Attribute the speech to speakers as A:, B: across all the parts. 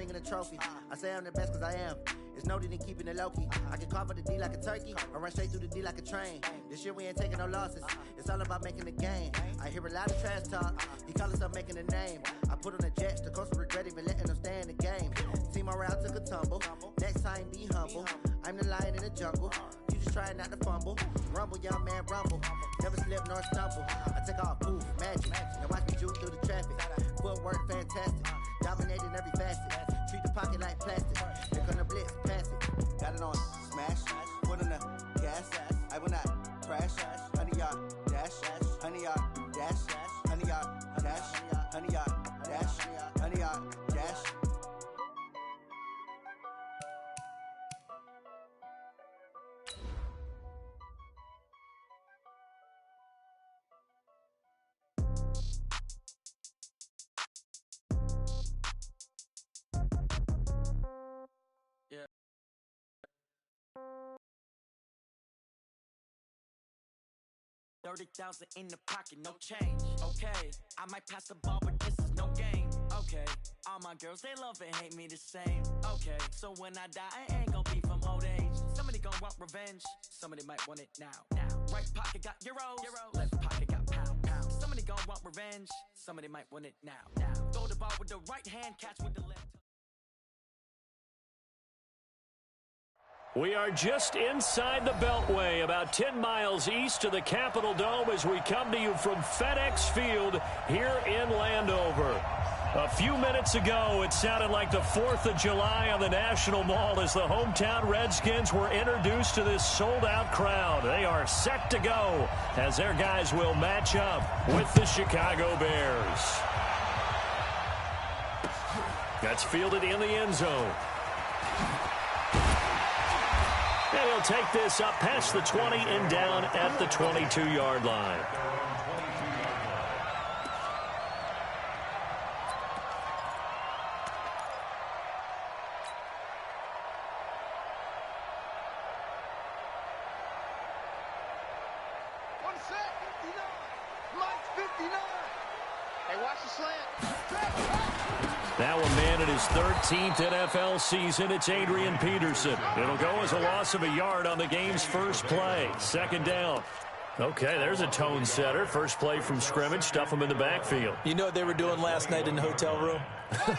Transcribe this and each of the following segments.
A: ring and a trophy. I say I'm the best cause I am. It's noted in keeping it low-key. I can carve up the D like a turkey, or run straight through the D like a train. This year we ain't taking no losses. It's all about making the game. I hear a lot of trash talk. He call himself making a name. I put on the Jets, the coach regret even letting them stay in the game. Team morale took a tumble. Next time be humble. I'm the lion in the jungle. You just trying not to fumble. Rumble, young man, rumble. Never slip nor stumble. I take off, poof, magic. Now watch me juke through the traffic. Footwork fantastic. Dominating every facet. Treat the pocket like plastic. Here come the blitz, pass it. Got it on smash. Put on the gas. I will not crash. 100-yard dash. 100-yard dash. 100-yard dash. 100-yard dash. 100-yard dash.
B: Yeah. 30,000 in the pocket, no change. Okay, I might pass the ball, but this is no game. Okay, all my girls, they love and hate me the same. Okay, so when I die, I ain't gonna be from old age. Somebody gonna want revenge, somebody might want it now. Right pocket got euros, left pocket got pound. Somebody gonna want revenge, somebody might want it now. Throw the ball with the right hand, catch with the left.
C: We are just inside the Beltway, about 10 miles east of the Capitol Dome as we come to you from FedEx Field here in Landover. A few minutes ago, it sounded like the 4th of July on the National Mall as the hometown Redskins were introduced to this sold-out crowd. They are set to go as their guys will match up with the Chicago Bears. That's fielded in the end zone. And he'll take this up past the 20 and down at the 22-yard line.
D: One set, 59. Mike's 59. Hey, watch the slant.
C: Now a man in his 13th NFL season, it's Adrian Peterson. It'll go as a loss of a yard on the game's first play. Second down. Okay, there's a tone setter. First play from scrimmage, stuff them in the backfield.
E: You know what they were doing last night in the hotel room?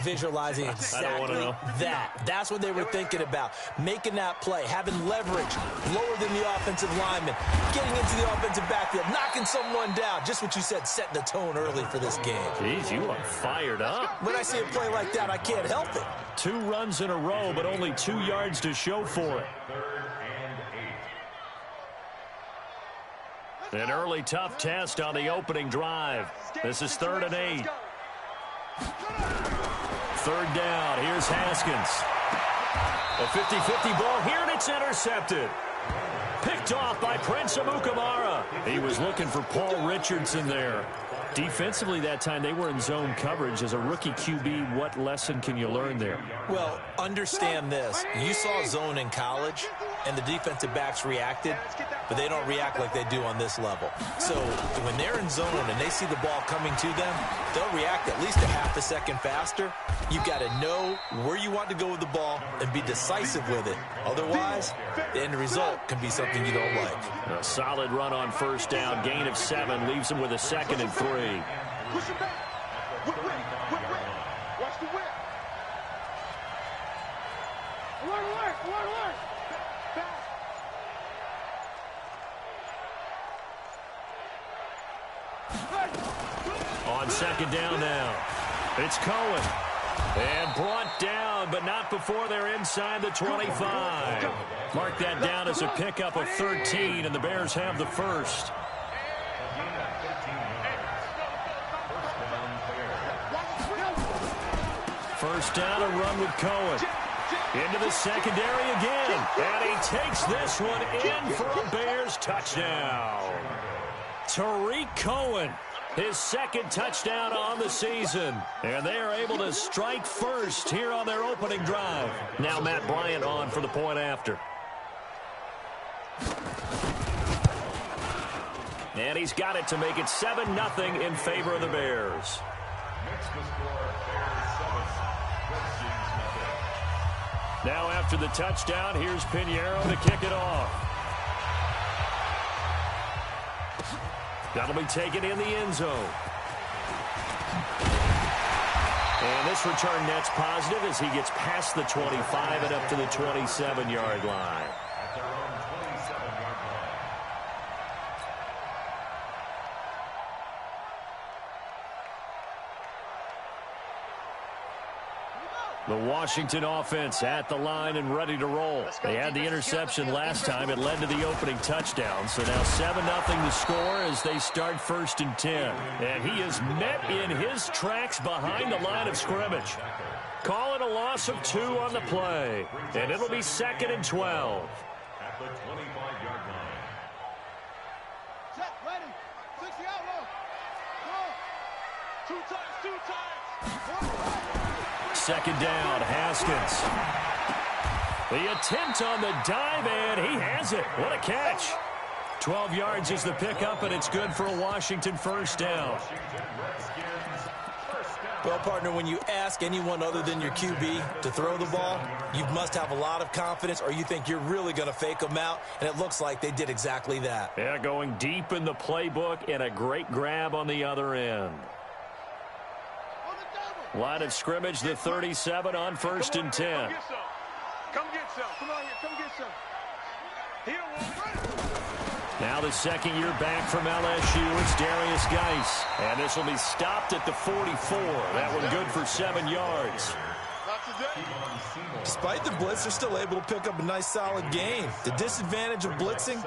E: Visualizing exactly that. That's what they were thinking about. Making that play, having leverage, lower than the offensive lineman, getting into the offensive backfield, knocking someone down. Just what you said, setting the tone early for this game.
C: Jeez, you are fired up.
E: When I see a play like that, I can't help it.
C: 2 runs in a row, but only 2 yards to show for it. An early tough test on the opening drive. This is 3rd and 8. 3rd down. Here's Haskins. A 50-50 ball here, and it's intercepted. Picked off by Prince Amukamara. He was looking for Paul Richardson there. Defensively that time, they were in zone coverage. As a rookie QB, what lesson can you learn there?
E: Well, understand this. You saw zone in college, and the defensive backs reacted, but they don't react like they do on this level. So when they're in zone and they see the ball coming to them, they'll react at least a half a second faster. You've got to know where you want to go with the ball and be decisive with it. Otherwise, the end result can be something you don't like.
C: A solid run on first down. Gain of 7 leaves them with a 2nd and 3.
D: Push it back. Whip. Watch the whip. Alert. Back.
C: On 2nd down now. It's Cohen. And brought down, but not before they're inside the 25. Mark that down as a pickup of 13, and the Bears have the first. First down, a run with Cohen. Into the secondary again. And he takes this one in for a Bears touchdown. Tariq Cohen, his 2nd touchdown on the season. And they are able to strike first here on their opening drive. Now Matt Bryant on for the point after. And he's got it to make it 7-0 in favor of the Bears. Now after the touchdown, here's Pinheiro to kick it off. That'll be taken in the end zone. And this return net's positive as he gets past the 25 and up to the 27-yard line. The Washington offense at the line and ready to roll. They had the interception last time. It led to the opening touchdown. So now 7-0 the score as they start 1st and 10. And he is met in his tracks behind the line of scrimmage. Call it a loss of 2 on the play. And it'll be 2nd and 12.
D: At the 25-yard line. Set, ready. 60 out low. Go. 2 times.
C: 2nd down, Haskins. The attempt on the dive, and he has it. What a catch. 12 yards is the pickup, and it's good for a Washington 1st down.
E: Well, partner, when you ask anyone other than your QB to throw the ball, you must have a lot of confidence, or you think you're really going to fake them out, and it looks like they did exactly that.
C: Yeah, going deep in the playbook, and a great grab on the other end. Line of scrimmage, the 37 on 1st and 10.
D: Come get some. Come on here. Come get some. Here,
C: now the 2nd year back from LSU, it's Darius Geis. And this will be stopped at the 44. That one good for 7 yards.
E: Despite the blitz, they're still able to pick up a nice, solid gain. The disadvantage of blitzing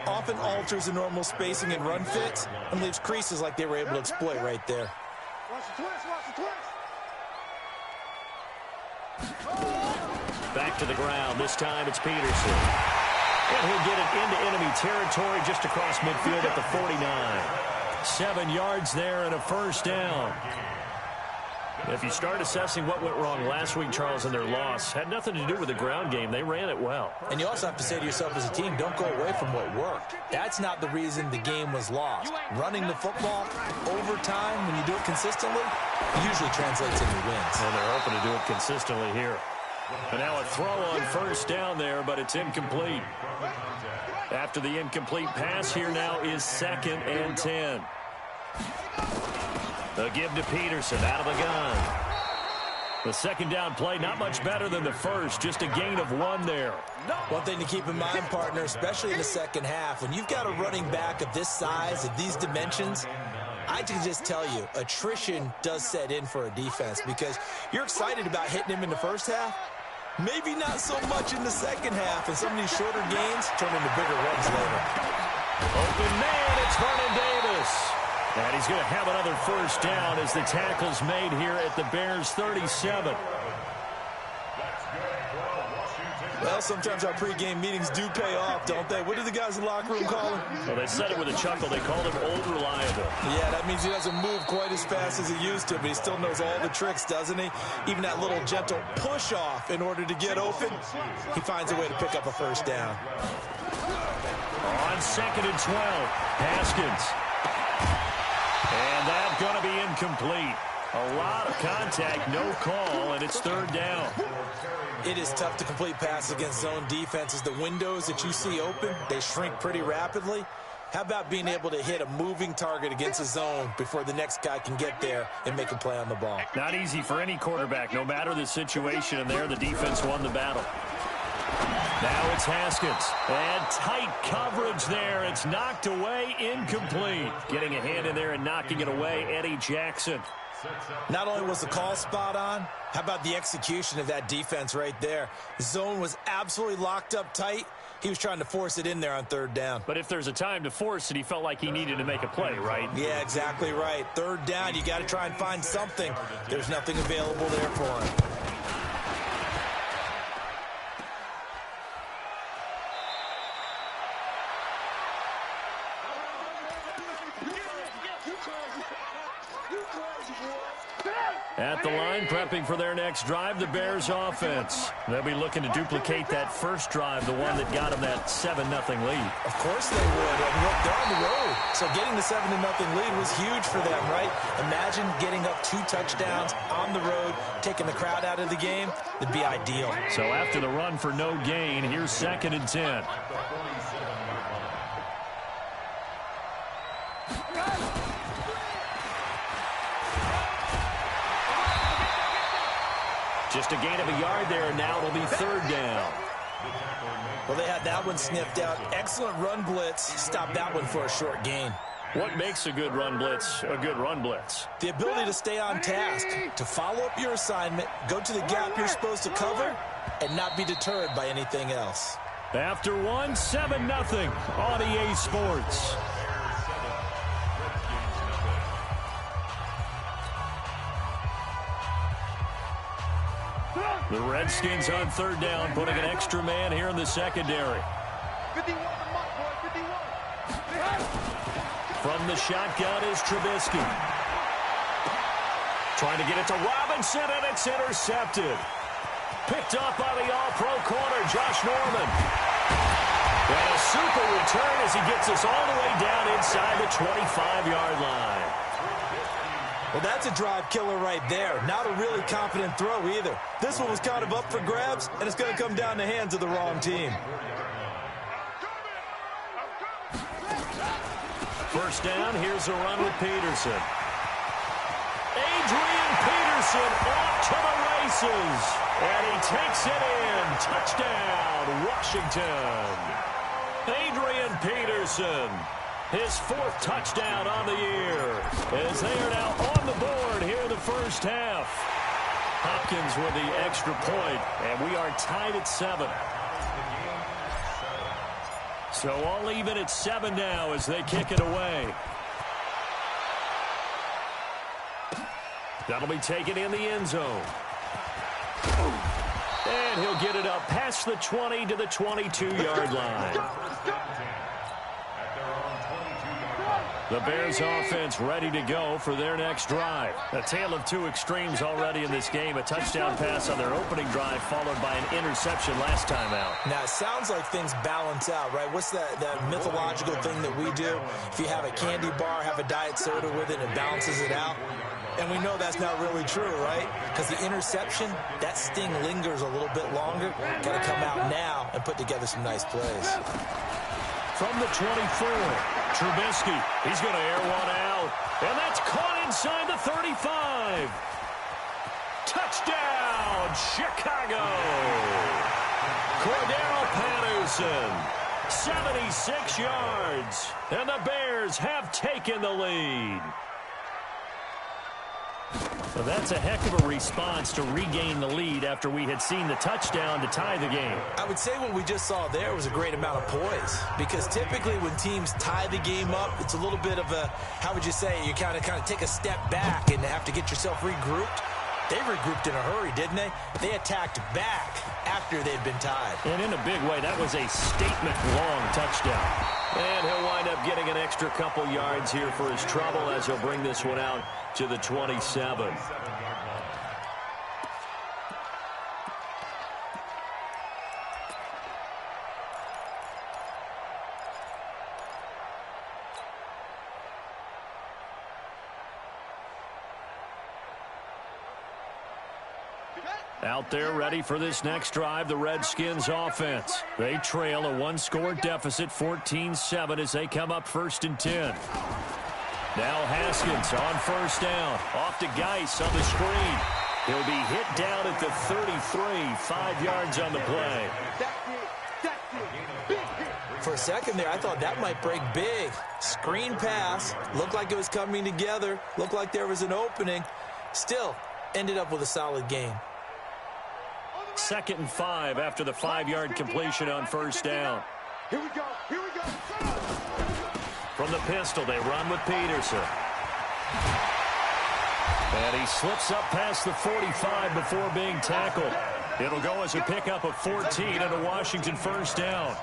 E: often alters the normal spacing and run fits and leaves creases like they were able to exploit right there.
D: watch the twist. Watch the twist.
C: Back to the ground. This time it's Peterson. And he'll get it into enemy territory just across midfield at the 49. 7 yards there and a 1st down. If you start assessing what went wrong last week, Charles, in their loss, had nothing to do with the ground game. They ran it well.
E: And you also have to say to yourself as a team, don't go away from what worked. That's not the reason the game was lost. Running the football over time, when you do it consistently, usually translates into wins.
C: And they're hoping to do it consistently here. And now a throw on 1st down there, but it's incomplete. After the incomplete pass, here now is 2nd and 10. The give to Peterson out of the gun. The 2nd down play, not much better than the first, just a gain of 1 there.
E: One thing to keep in mind, partner, especially in the second half, when you've got a running back of this size, of these dimensions, I can just tell you, attrition does set in for a defense because you're excited about hitting him in the first half. Maybe not so much in the second half, and some of these shorter gains turn into bigger runs later.
C: Open man, it's Vernon Davis. And he's going to have another 1st down as the tackle's made here at the Bears' 37.
E: Well, sometimes our pregame meetings do pay off, don't they? What do the guys in the locker room call him?
C: Well, they said it with a chuckle. They called him old reliable.
E: Yeah, that means he doesn't move quite as fast as he used to, but he still knows all the tricks, doesn't he? Even that little gentle push-off in order to get open, he finds a way to pick up a 1st down.
C: On 2nd and 12, Haskins. And that's going to be incomplete. A lot of contact, no call, and it's 3rd down.
E: It is tough to complete passes against zone defenses. The windows that you see open, they shrink pretty rapidly. How about being able to hit a moving target against a zone before the next guy can get there and make a play on the ball?
C: Not easy for any quarterback, no matter the situation, and there the defense won the battle. Now it's Haskins. And tight coverage there. It's knocked away, incomplete. Getting a hand in there and knocking it away, Eddie Jackson.
E: Not only was the call spot on, how about the execution of that defense right there? The zone was absolutely locked up tight. He was trying to force it in there on 3rd down.
C: But if there's a time to force it, he felt like he needed to make a play, right?
E: Yeah, exactly right. 3rd down, you got to try and find something. There's nothing available there for him.
C: At the line, prepping for their next drive, the Bears offense. They'll be looking to duplicate that first drive, the one that got them that 7-0 lead.
E: Of course they would. And look, they're on the road. So getting the 7-0 lead was huge for them, right? Imagine getting up 2 touchdowns on the road, taking the crowd out of the game. It'd be ideal.
C: So after the run for no gain, here's 2nd and 10. Just a gain of a yard there, and now it'll be 3rd down.
E: Well, they had that one sniffed out. Excellent run blitz. Stop that one for a short gain.
C: What makes a good run blitz a good run blitz?
E: The ability to stay on task, to follow up your assignment, go to the gap you're supposed to cover, and not be deterred by anything else.
C: After 7-0 on EA Sports. The Redskins on 3rd down, putting an extra man here in the secondary.
D: 51
C: From the shotgun is Trubisky. Trying to get it to Robinson, and it's intercepted. Picked up by the all-pro corner, Josh Norman. And a super return as he gets us all the way down inside the 25-yard line.
E: Well, that's a drive killer right there. Not a really confident throw either. This one was kind of up for grabs, and it's going to come down the hands of the wrong team.
C: 1st down, here's a run with Peterson. Adrian Peterson off to the races. And he takes it in. Touchdown, Washington. Adrian Peterson. His 4th touchdown on the year, as they are now on the board here in the first half. Hopkins with the extra point, and we are tied at 7. So all even at 7 now as they kick it away. That'll be taken in the end zone. And he'll get it up past the 20 to the 22-yard line. The Bears offense ready to go for their next drive. A tale of 2 extremes already in this game. A touchdown pass on their opening drive followed by an interception last time out.
E: Now, it sounds like things balance out, right? What's that mythological thing that we do? If you have a candy bar, have a diet soda with it, it balances it out. And we know that's not really true, right? Because the interception, that sting lingers a little bit longer. Got to come out now and put together some nice plays.
C: From the 24, Trubisky. He's going to air one out. And that's caught inside the 35. Touchdown, Chicago. Cordero Patterson, 76 yards. And the Bears have taken the lead. So that's a heck of a response to regain the lead after we had seen the touchdown to tie the game.
E: I would say what we just saw there was a great amount of poise, because typically when teams tie the game up, it's a little bit of a, how would you say, you kind of take a step back and have to get yourself regrouped. They regrouped in a hurry, didn't they? They attacked back after they'd been tied.
C: And in a big way, that was a statement-long touchdown. And he'll wind up getting an extra couple yards here for his trouble as he'll bring this one out to the 27. Out there ready for this next drive, the Redskins offense. They trail a 1-score deficit, 14-7 as they come up 1st and 10. Now Haskins on 1st down. Off to Geis on the screen. He'll be hit down at the 33, 5 yards on the play.
E: For a second there, I thought that might break big. Screen pass. Looked like it was coming together. Looked like there was an opening. Still, ended up with a solid gain.
C: 2nd and 5 after the 5-yard completion on 1st down.
D: Here we go. Here we go.
C: From the pistol, they run with Peterson. And he slips up past the 45 before being tackled. It'll go as a pickup of 14 and a Washington 1st down.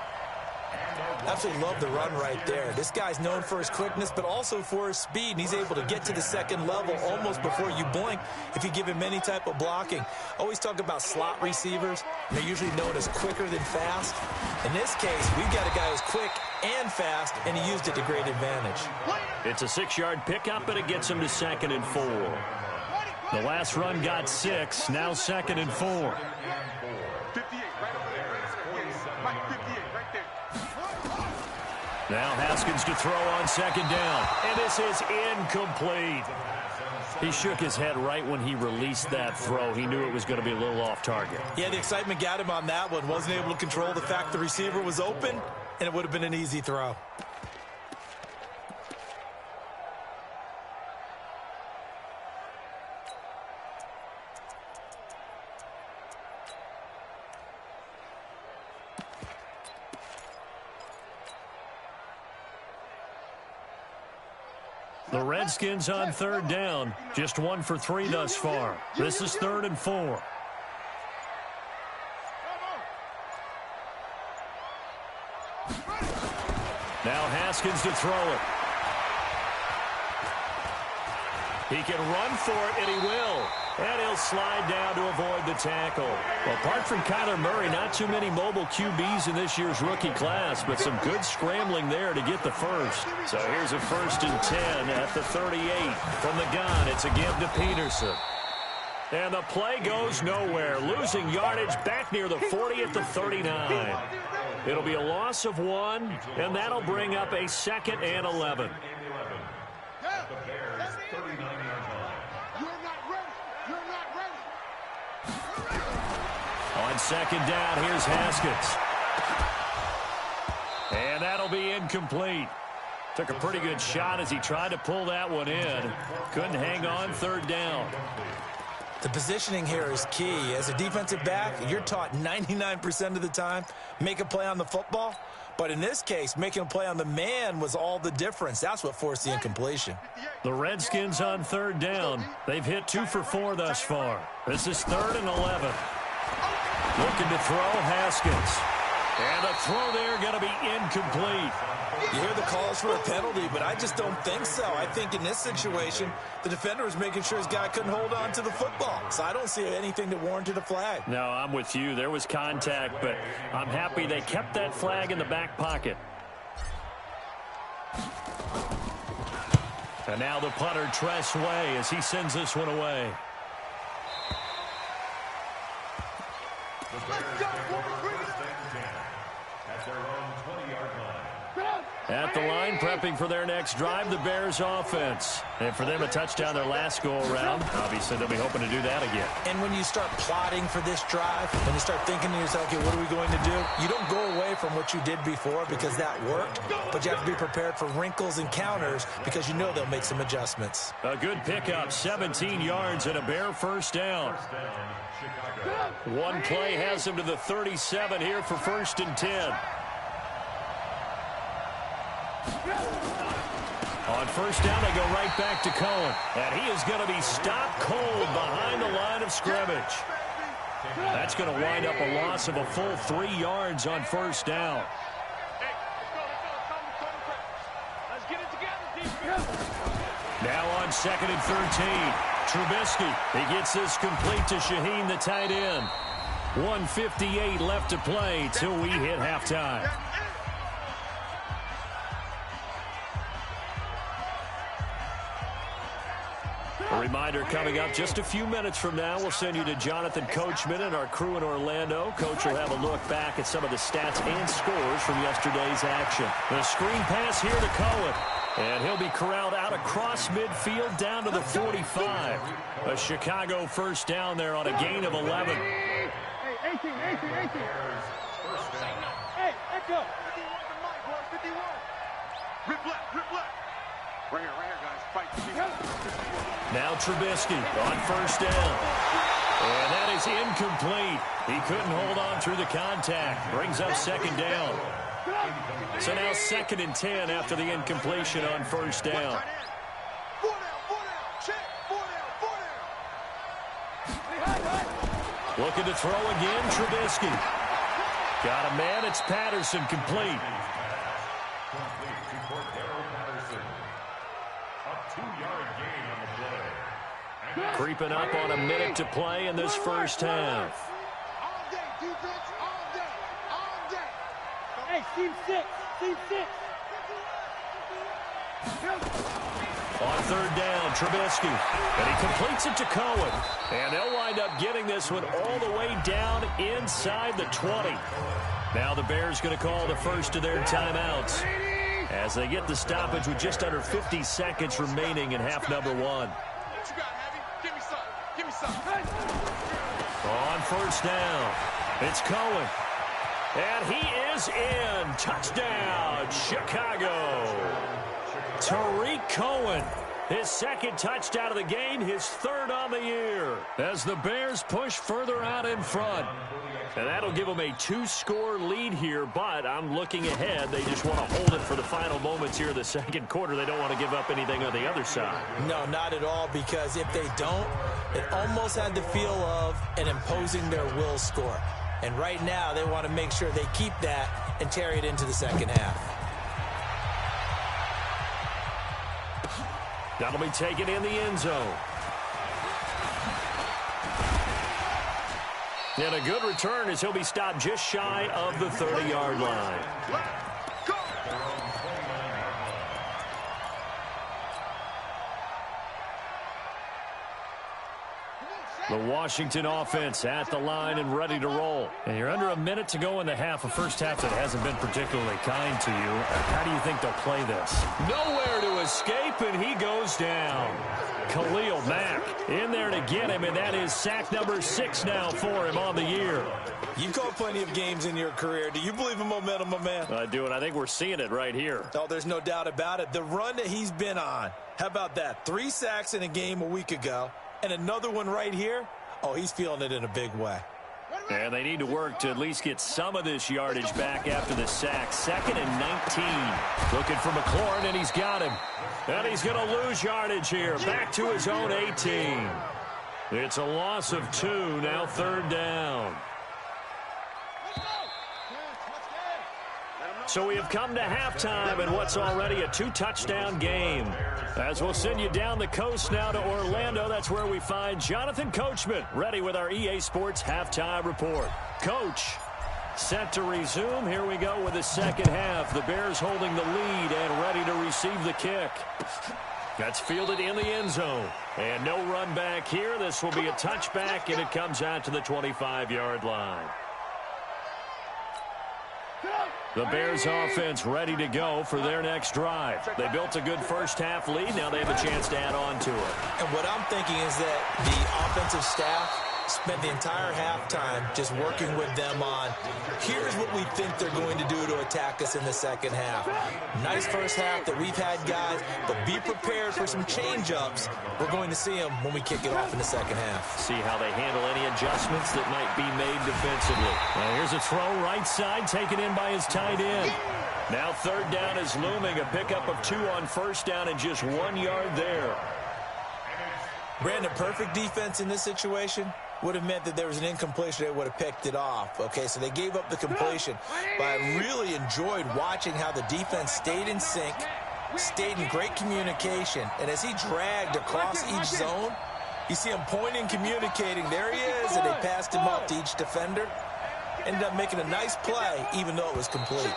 E: Absolutely love the run right there. This guy's known for his quickness, but also for his speed, and he's able to get to the second level almost before you blink if you give him any type of blocking. Always talk about slot receivers, and they're usually known as quicker than fast. In this case, we've got a guy who's quick and fast, and he used it to great advantage.
C: It's a 6-yard pickup, and it gets him to 2nd and 4. The last run got 6, now 2nd and 4.
D: 58, right over there. Mike, 58, right there.
C: Now Haskins to throw on 2nd down, and this is incomplete. He shook his head right when he released that throw. He knew it was going to be a little off target.
E: Yeah, the excitement got him on that one. Wasn't able to control the fact the receiver was open, and it would have been an easy throw.
C: The Redskins on 3rd down. Just 1 for 3 thus far. This is 3rd and 4. Now Haskins to throw it. He can run for it, and he will. And he'll slide down to avoid the tackle. Well, apart from Kyler Murray, not too many mobile QBs in this year's rookie class, but some good scrambling there to get the first. So here's a 1st and 10 at the 38. From the gun, it's a give to Peterson. And the play goes nowhere. Losing yardage back near the 40 at the 39. It'll be a loss of 1, and that'll bring up a 2nd and 11. On 2nd down, here's Haskins. And that'll be incomplete. Took a pretty good shot as he tried to pull that one in. Couldn't hang on 3rd down.
E: The positioning here is key. As a defensive back, you're taught 99% of the time, make a play on the football. But in this case, making a play on the man was all the difference. That's what forced the incompletion.
C: The Redskins on 3rd down. They've hit 2 for 4 thus far. This is 3rd and 11. Looking to throw, Haskins. And the throw there going to be incomplete.
E: You hear the calls for a penalty, but I just don't think so. I think in this situation, the defender was making sure his guy couldn't hold on to the football. So I don't see anything that warranted a flag.
C: No, I'm with you. There was contact, but I'm happy they kept that flag in the back pocket. And now the punter, Tress Way, as he sends this one away. At the line, prepping for their next drive, the Bears offense. And for them, a touchdown their last go-around. Obviously, they'll be hoping to do that again.
E: And when you start plotting for this drive, when you start thinking to yourself, okay, what are we going to do? You don't go away from what you did before because that worked, but you have to be prepared for wrinkles and counters because you know they'll make some adjustments.
C: A good pickup, 17 yards and a Bear 1st down. One play has him to the 37 here for 1st and 10. On 1st down, they go right back to Cohen. And he is going to be stopped cold behind the line of scrimmage. That's going to wind up a loss of a full 3 yards on 1st down. Now on 2nd and 13. Trubisky. He gets this complete to Shaheen, the tight end. 1:58 left to play till we hit halftime. A reminder coming up just a few minutes from now, we'll send you to Jonathan Coachman and our crew in Orlando. Coach will have a look back at some of the stats and scores from yesterday's action. The screen pass here to Cohen. And he'll be corralled out across midfield down to the 45. A Chicago 1st down there on a gain of 11.
D: Hey, 18. Hey, echo. 51. Rip left. Right here, guys. Fight.
C: Now Trubisky on 1st down. And that is incomplete. He couldn't hold on through the contact. Brings up 2nd down. So now 2nd and 10 after the incompletion on 1st down.
D: 4 down. Check. 4 down.
C: Looking to throw again, Trubisky. Got a man. It's Patterson, complete. Creeping up on a minute to play in this first half.
D: All day, defense, all day, all day.
F: Hey, team six, team six.
C: On third down, Trubisky. And he completes it to Cohen. And they'll wind up getting this one all the way down inside the 20. Now the Bears going to call the first of their timeouts as they get the stoppage with just under 50 seconds remaining in half number one.
D: What you got, Heavy? Give me some. Give me some.
C: On first down, it's Cohen. And he is in. Touchdown, Chicago. Tariq Cohen, his second touchdown of the game, his third on the year, as the Bears push further out in front. And that'll give them a 2-score lead here, but I'm looking ahead. They just want to hold it for the final moments here of the second quarter. They don't want to give up anything on the other side.
E: No, not at all, because if they don't, it almost had the feel of an imposing their will score. And right now, they want to make sure they keep that and carry it into the second half.
C: That'll be taken in the end zone. And a good return as he'll be stopped just shy of the 30-yard line. The Washington offense at the line and ready to roll. And you're under a minute to go in the half, a first half that hasn't been particularly kind to you. How do you think they'll play this? Nowhere to escape, and he goes down. Khalil Mack in there to get him, and that is sack number 6 now for him on the year.
E: You've called plenty of games in your career. Do you believe in momentum, my man?
C: I do, and I think we're seeing it right here.
E: Oh, there's no doubt about it. The run that he's been on, how about that? 3 sacks in a game a week ago. And another one right here. Oh, he's feeling it in a big way.
C: And they need to work to at least get some of this yardage back after the sack. 2nd and 19. Looking for McLaurin, and he's got him. And he's going to lose yardage here. Back to his own 18. It's a loss of 2. Now 3rd down. So we have come to halftime in what's already a 2-touchdown game. As we'll send you down the coast now to Orlando, that's where we find Jonathan Coachman ready with our EA Sports halftime report. Coach, set to resume. Here we go with the second half. The Bears holding the lead and ready to receive the kick. That's fielded in the end zone. And no run back here. This will be a touchback, and it comes out to the 25-yard line. The Bears offense ready to go for their next drive. They built a good first half lead. Now they have a chance to add on to it.
E: And what I'm thinking is that the offensive staff spent the entire halftime just working with them on, here's what we think they're going to do to attack us in the second half. Nice first half that we've had, guys, but be prepared for some change-ups. We're going to see them when we kick it off in the second half.
C: See how they handle any adjustments that might be made defensively. Well, here's a throw right side taken in by his tight end. Now 3rd down is looming. A pickup of 2 on first down and just 1 yard there.
E: Brandon, perfect defense in this situation would have meant that there was an incompletion. They would have picked it off. Okay, so they gave up the completion. But I really enjoyed watching how the defense stayed in sync, stayed in great communication. And as he dragged across each zone, you see him pointing, communicating. There he is, and they passed him off to each defender. Ended up making a nice play, even though it was complete.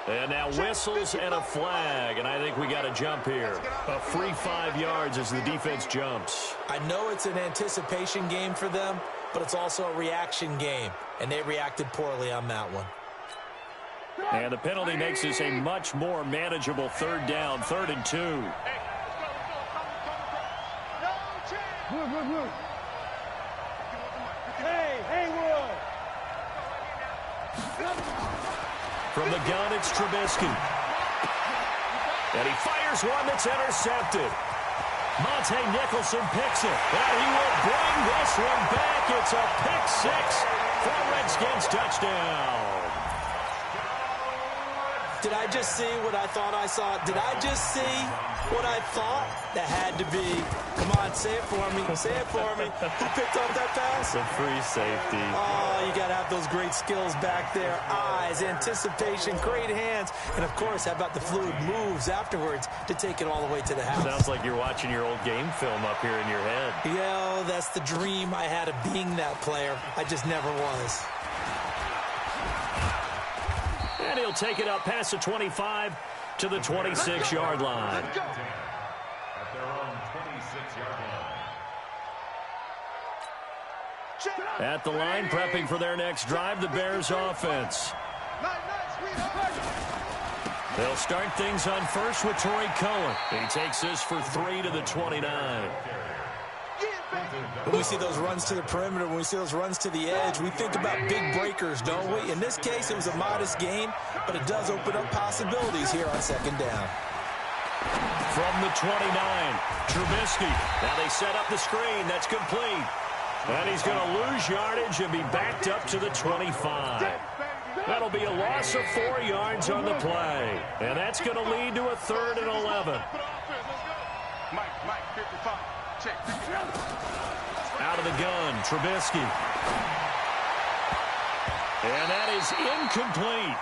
C: And now whistles and a flag, and I think we got a jump here. A free 5 yards as the defense jumps.
E: I know it's an anticipation game for them, but it's also a reaction game, and they reacted poorly on that one.
C: And the penalty makes this a much more manageable 3rd down, 3rd and 2.
F: Hey, Haywood.
C: From the gun, it's Trubisky. And he fires one that's intercepted. Monte Nicholson picks it. And he will bring this one back. It's a pick 6 for Redskins touchdown.
E: Did I just see what I thought I saw? Did I just see what I thought? That had to be. Come on, say it for me. Say it for me. Who picked up that pass?
C: The free safety.
E: Oh, you got to have those great skills back there. Eyes, anticipation, great hands. And, of course, how about the fluid moves afterwards to take it all the way to the house?
C: Sounds like you're watching your old game film up here in your head.
E: Yeah, that's the dream I had of being that player. I just never was.
C: And he'll take it up past the 25 to the 26-yard line.
G: At their own 26-yard line.
C: At the line, prepping for their next drive, the Bears offense. They'll start things on first with Torrey Cohen. He takes this for 3 to the 29.
E: When we see those runs to the perimeter, when we see those runs to the edge, we think about big breakers, don't we? In this case, it was a modest gain, but it does open up possibilities here on second down.
C: From the 29, Trubisky. Now they set up the screen. That's complete. And he's going to lose yardage and be backed up to the 25. That'll be a loss of 4 yards on the play. And that's going to lead to a 3rd and 11.
D: Mike, 55. Check.
C: Out of the gun, Trubisky. And that is incomplete.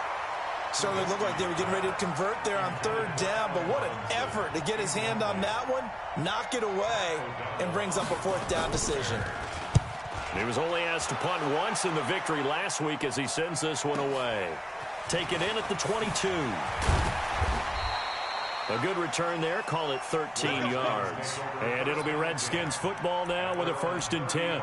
E: Certainly looked like they were getting ready to convert there on 3rd down, but what an effort to get his hand on that one, knock it away, and brings up a 4th down decision.
C: He was only asked to punt once in the victory last week as he sends this one away. Taken in at the 22. A good return there. Call it 13 yards. And it'll be Redskins football now with a 1st and 10.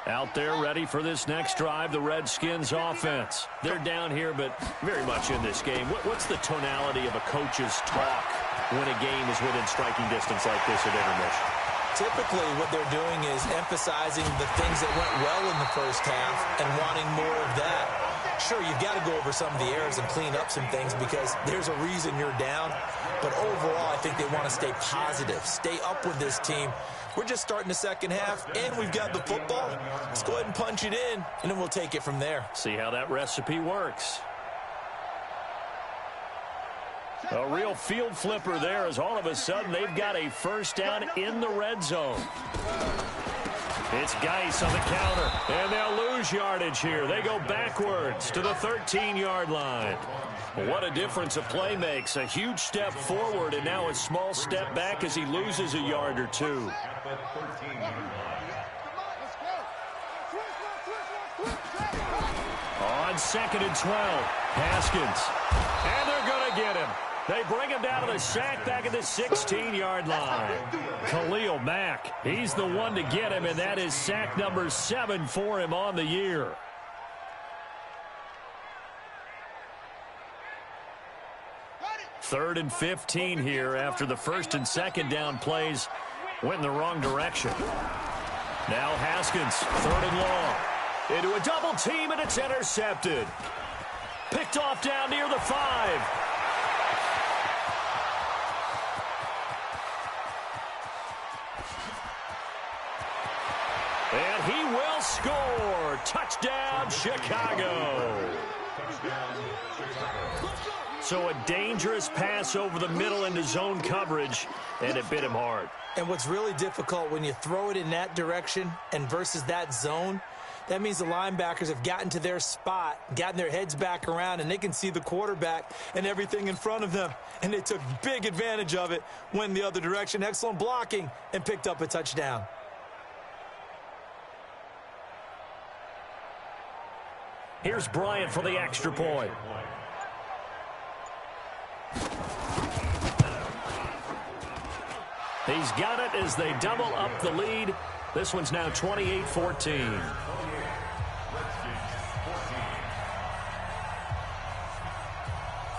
C: Out there ready for this next drive, the Redskins offense. They're down here, but very much in this game. What's the tonality of a coach's talk when a game is within striking distance like this at intermission?
E: Typically, what they're doing is emphasizing the things that went well in the first half and wanting more of that. Sure, you've got to go over some of the errors and clean up some things because there's a reason you're down. But overall, I think they want to stay positive, stay up with this team. We're just starting the second half, and we've got the football. Let's go ahead and punch it in, and then we'll take it from there.
C: See how that recipe works. A real field flipper there as all of a sudden they've got a 1st down in the red zone. It's Geis on the counter, and they'll lose yardage here. They go backwards to the 13-yard line. What a difference a play makes. A huge step forward and now a small step back as he loses a yard or two. On 2nd and 12, Haskins. And they're going to get him. They bring him down to the sack back at the 16-yard line. Khalil Mack, he's the one to get him, and that is sack number 7 for him on the year. Third and 15 here after the 1st and 2nd down plays went in the wrong direction. Now Haskins, 3rd and long. Into a double team, and it's intercepted. Picked off down near the 5. And he will score. Touchdown, Chicago. So a dangerous pass over the middle into zone coverage, and it bit him hard.
E: And what's really difficult when you throw it in that direction and versus that zone, that means the linebackers have gotten to their spot, gotten their heads back around, and they can see the quarterback and everything in front of them. And they took big advantage of it, went the other direction. Excellent blocking, and picked up a touchdown.
C: Here's Bryant for the extra point. He's got it as they double up the lead. This one's now 28-14.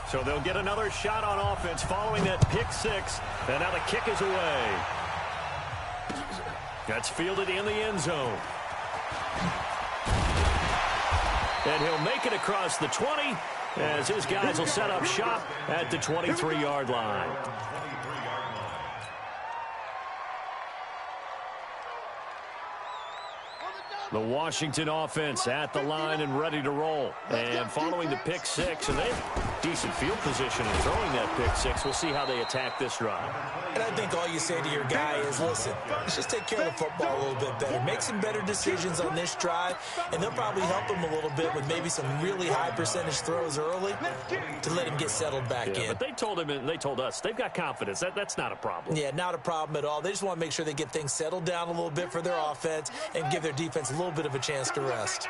C: So they'll get another shot on offense following that pick 6. And now the kick is away. That's fielded in the end zone. And he'll make it across the 20 as his guys will set up shop at the 23-yard line. The Washington offense at the line and ready to roll. And following the pick six, and they have decent field position in throwing that pick six. We'll see how they attack this drive.
E: And I think all you say to your guy is, listen, let's just take care of the football a little bit better. Make some better decisions on this drive, and they'll probably help him a little bit with maybe some really high percentage throws early to let him get settled back in.
C: But they told him and they told us they've got confidence. That's not a problem.
E: Yeah, not a problem at all. They just want to make sure they get things settled down a little bit for their offense and give their defense a little bit of a chance to rest.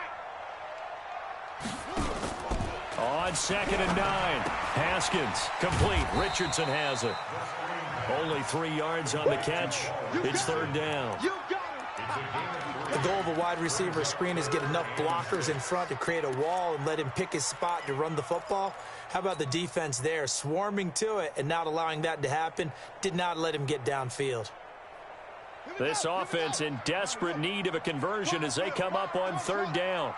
C: On 2nd and 9, Haskins complete. Richardson has it. Only 3 yards on the catch. It's 3rd down.
E: The goal of a wide receiver screen is get enough blockers in front to create a wall and let him pick his spot to run the football. How about the defense there, swarming to it and not allowing that to happen? Did not let him get downfield.
C: This offense in desperate need of a conversion as they come up on 3rd down.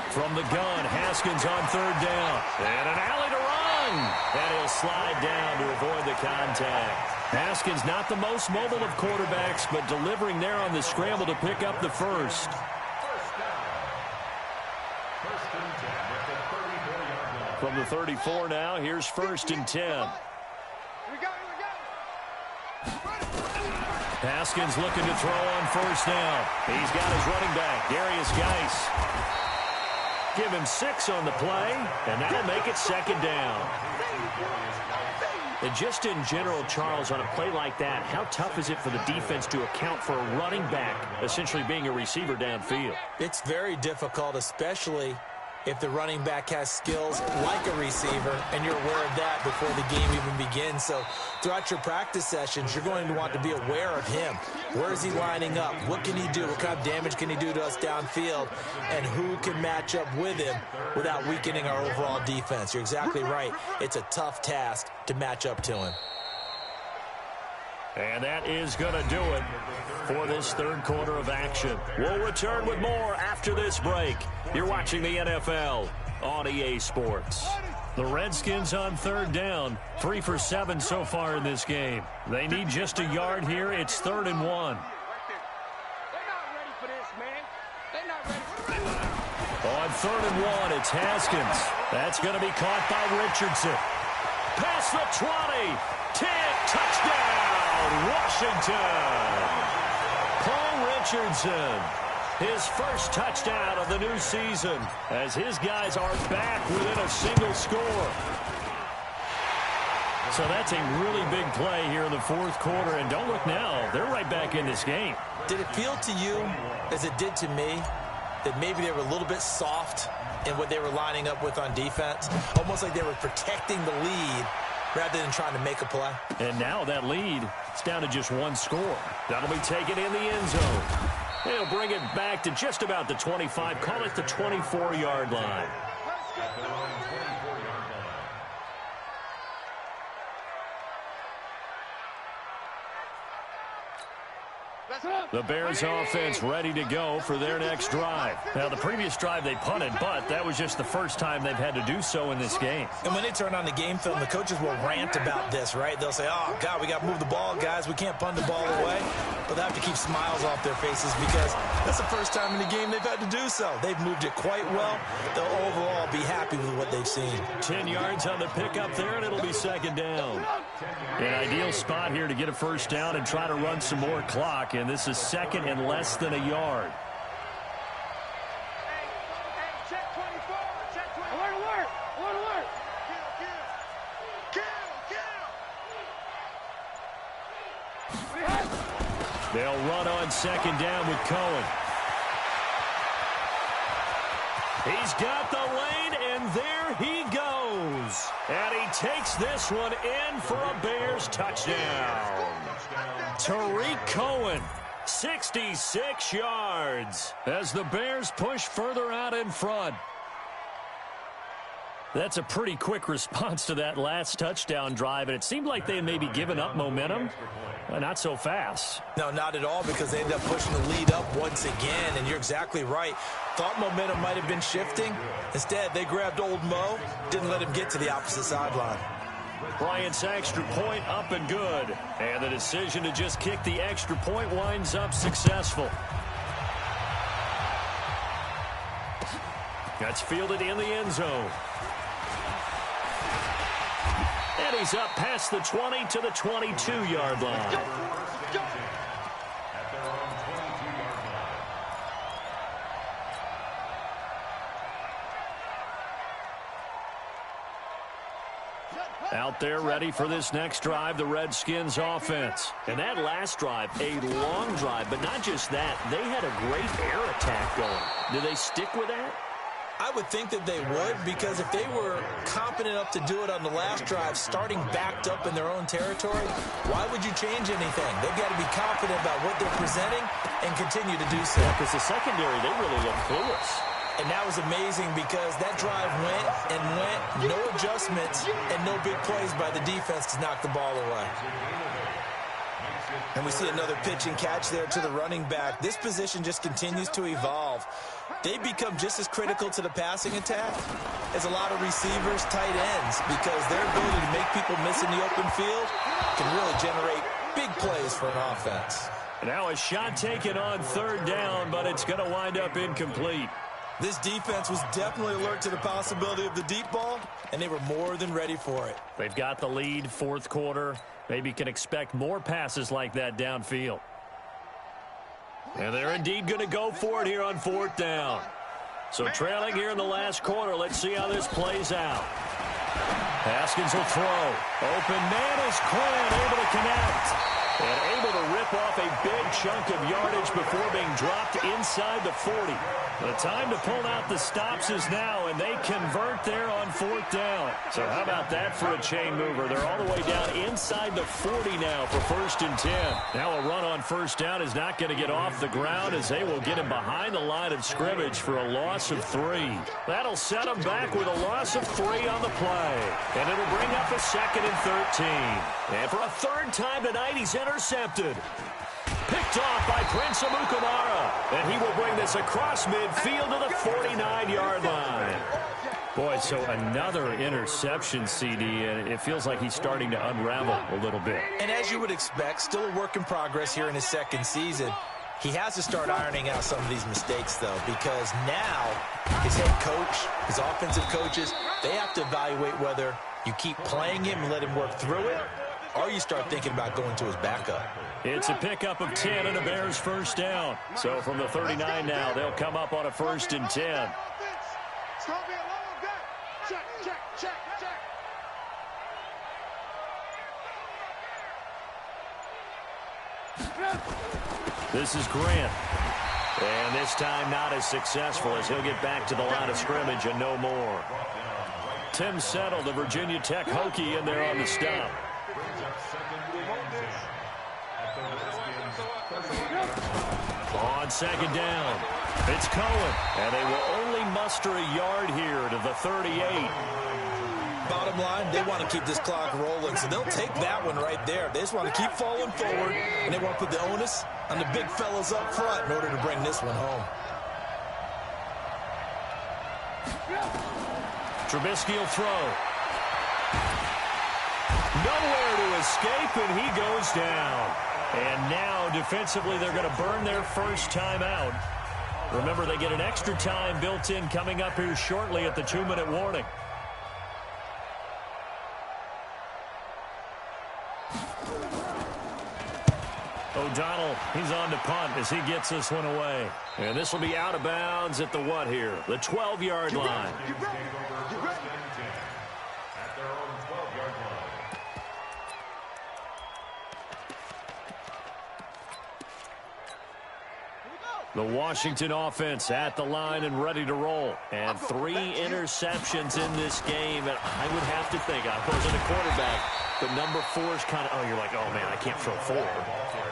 C: From the gun, Haskins on 3rd down. And an alley to run. And he'll slide down to avoid the contact. Haskins not the most mobile of quarterbacks, but delivering there on the scramble to pick up the first. From the 34 now, here's 1st and 10. Haskins looking to throw on 1st down. He's got his running back, Darius Geis. Give him 6 on the play, and that'll make it 2nd down. And just in general, Charles, on a play like that, how tough is it for the defense to account for a running back essentially being a receiver downfield?
E: It's very difficult, especially if the running back has skills like a receiver, and you're aware of that before the game even begins. So throughout your practice sessions, you're going to want to be aware of him. Where is he lining up? What can he do? What kind of damage can he do to us downfield? And who can match up with him without weakening our overall defense? You're exactly right. It's a tough task to match up to him.
C: And that is going to do it for this 3rd quarter of action. We'll return with more after this break. You're watching the NFL on EA Sports. The Redskins on 3rd down, 3 for 7 so far in this game. They need just a yard here. It's 3rd and 1.
F: They're not ready for this, man. They're not ready for this.
C: On 3rd and 1, it's Haskins. That's going to be caught by Richardson. Past the 20. 10, touchdown, Washington. Paul Richardson, his first touchdown of the new season as his guys are back within a single score. So that's a really big play here in the 4th quarter. And don't look now, they're right back in this game.
E: Did it feel to you, as it did to me, that maybe they were a little bit soft in what they were lining up with on defense? Almost like they were protecting the lead rather than trying to make a play.
C: And now that lead, it's down to just 1 score. That'll be taken in the end zone. They'll bring it back to just about the 25, call it the 24-yard line. The Bears offense ready to go for their next drive. Now, the previous drive they punted, but that was just the first time they've had to do so in this game.
E: And when they turn on the game film, the coaches will rant about this, right? They'll say, oh, God, we got to move the ball, guys. We can't punt the ball away. But they have to keep smiles off their faces because that's the first time in the game they've had to do so. They've moved it quite well. They'll overall be happy with what they've seen.
C: 10 yards on the pickup there, and it'll be 2nd down. An ideal spot here to get a 1st down and try to run some more clock, and this is 2nd and less than a yard.
F: Check 24. Check 24. I want to work. I want to work. Kill.
C: They'll run on 2nd down with Cohen. He's got the lane, and there he goes. And he takes this one in for a Bears touchdown. Tariq Cohen, 66 yards as the Bears push further out in front. That's a pretty quick response to that last touchdown drive, and it seemed like they had maybe given up momentum. Not so fast.
E: No, not at all, because they ended up pushing the lead up once again, and you're exactly right. Thought momentum might have been shifting. Instead, they grabbed old Mo, didn't let him get to the opposite sideline.
C: Bryant's extra point up and good. And the decision to just kick the extra point winds up successful. That's fielded in the end zone. And he's up past the 20 to the 22-yard line. Out there ready for this next drive, the Redskins offense. And that last drive, a long drive, but not just that. They had a great air attack going. Do they stick with that?
E: I would think that they would, because if they were competent enough to do it on the last drive, starting backed up in their own territory, why would you change anything? They've got to be confident about what they're presenting and continue to do so.
C: Because the secondary, they really look clueless.
E: And that was amazing because that drive went and went, no adjustments, and no big plays by the defense to knock the ball away. And we see another pitch and catch there to the running back. This position just continues to evolve. They become just as critical to the passing attack as a lot of receivers, tight ends, because their ability to make people miss in the open field can really generate big plays for an offense.
C: Now a shot taken on third down, but it's going to wind up incomplete.
E: This defense was definitely alert to the possibility of the deep ball, and they were more than ready for it.
C: They've got the lead, fourth quarter. Maybe can expect more passes like that downfield. And they're indeed going to go for it here on fourth down. So trailing here in the last quarter, let's see how this plays out. Haskins will throw. Open man is Quinn, able to connect. And able to rip off a big chunk of yardage before being dropped inside the 40. The time to pull out the stops is now, and they convert there on fourth down. So how about that for a chain mover? They're all the way down inside the 40 now for 1st and 10. Now a run on first down is not going to get off the ground as they will get him behind the line of scrimmage for a loss of 3. That'll set him back with a loss of 3 on the play. And it'll bring up a 2nd and 13. And for a third time tonight, he's intercepted. Picked off by Prince Amukamara. And he will bring this across midfield to the 49-yard line. Boy, so another interception, CD, and it feels like he's starting to unravel a little bit.
E: And as you would expect, still a work in progress here in his second season. He has to start ironing out some of these mistakes, though, because now his head coach, his offensive coaches, they have to evaluate whether you keep playing him and let him work through it, or you start thinking about going to his backup.
C: It's a pickup of 10 and a Bears first down. So from the 39 now, they'll come up on a 1st and 10.
D: It's going to be a long day. Check, check, check, check.
C: This is Grant. And this time not as successful as he'll get back to the line of scrimmage and no more. Tim Settle, the Virginia Tech Hokie, in there on the stop. On second down, it's Cohen. And they will only muster a yard here to the 38.
E: Bottom line, they want to keep this clock rolling, so they'll take that one right there. They just want to keep falling forward, and they want to put the onus on the big fellas up front in order to bring this one home.
C: Trubisky will throw. Nowhere to escape, and he goes down. And now, defensively, they're going to burn their first timeout. Remember, they get an extra time built in coming up here shortly at the 2-minute warning. O'Donnell, he's on to punt as he gets this one away. And this will be out of bounds at the what here? The 12-yard line. The Washington offense at the line and ready to roll. And 3 interceptions in this game. And I would have to think, I wasn't a quarterback, but number 4 is kind of, you're like, oh, man, I can't throw 4.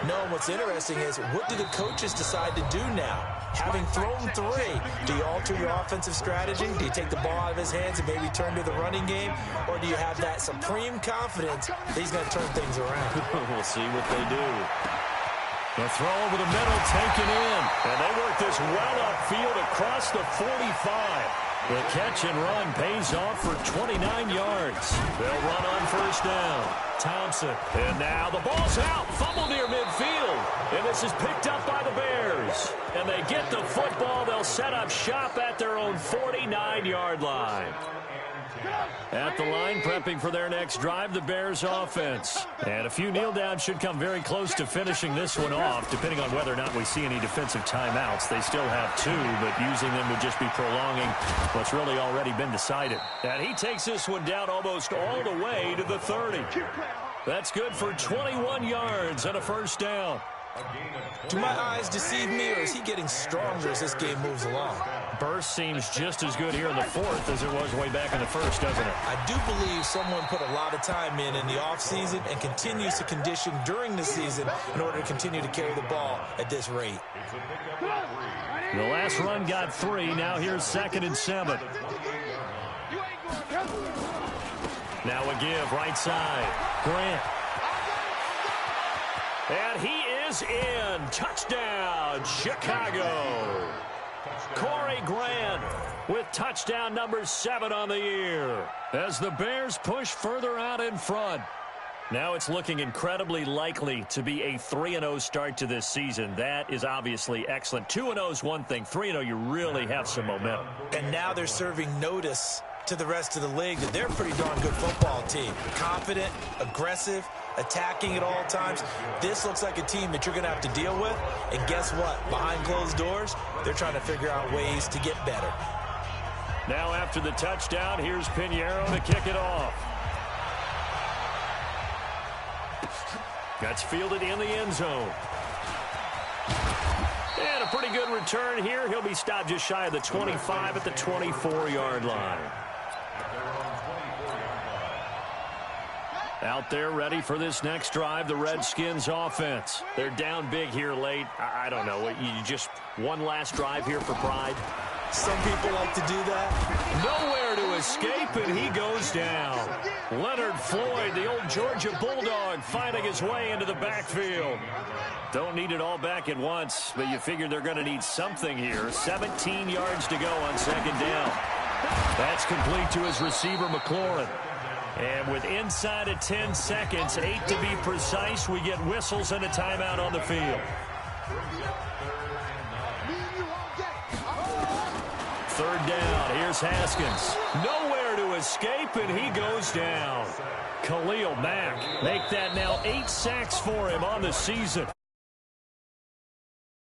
E: No, what's interesting is, what do the coaches decide to do now? Having thrown 3, do you alter your offensive strategy? Do you take the ball out of his hands and maybe turn to the running game? Or do you have that supreme confidence that he's going to turn things around?
C: We'll see what they do. The throw over the middle taken in. And they work this well upfield across the 45. The catch and run pays off for 29 yards. They'll run on first down. Thompson. And now the ball's out. Fumble near midfield. And This is picked up by the Bears. And they get the football. They'll set up shop at their own 49-yard line. At the line, prepping for their next drive, the Bears offense. And a few kneel downs should come very close to finishing this one off, depending on whether or not we see any defensive timeouts. They still have 2, but using them would just be prolonging what's really already been decided. And he takes this one down almost all the way to the 30. That's good for 21 yards and a first down.
E: Do my eyes deceive me, or is he getting stronger as this game moves along?
C: Burst seems just as good here in the fourth as it was way back in the first, doesn't it?
E: I do believe someone put a lot of time in the offseason and continues to condition during the season in order to continue to carry the ball at this rate.
C: The last run got 3. Now here's 2nd and 7. Now a give, right side. Grant. And he is in. Touchdown, Chicago. Corey Grant with touchdown number 7 on the year as the Bears push further out in front. Now it's looking incredibly likely to be a 3-0 start to this season. That is obviously excellent. 2-0 is one thing. 3-0, you really have some momentum.
E: And now they're serving notice to the rest of the league that they're a pretty darn good football team. Confident, aggressive, attacking at all times. This looks like a team that you're going to have to deal with. And guess what? Behind closed doors, they're trying to figure out ways to get better.
C: Now after the touchdown, here's Pinheiro to kick it off. That's fielded in the end zone. And a pretty good return here. He'll be stopped just shy of the 25 at the 24-yard line. Out there ready for this next drive, the Redskins offense. They're down big here late. I don't know. You just one last drive here for pride?
E: Some people like to do that.
C: Nowhere to escape, and he goes down. Leonard Floyd, the old Georgia Bulldog, finding his way into the backfield. Don't need it all back at once, but you figure they're going to need something here. 17 yards to go on 2nd down. That's complete to his receiver, McLaurin. And with inside of 10 seconds, 8 to be precise, we get whistles and a timeout on the field. 3rd down. Here's Haskins. Nowhere to escape, and he goes down. Khalil Mack make that now 8 sacks for him on the season.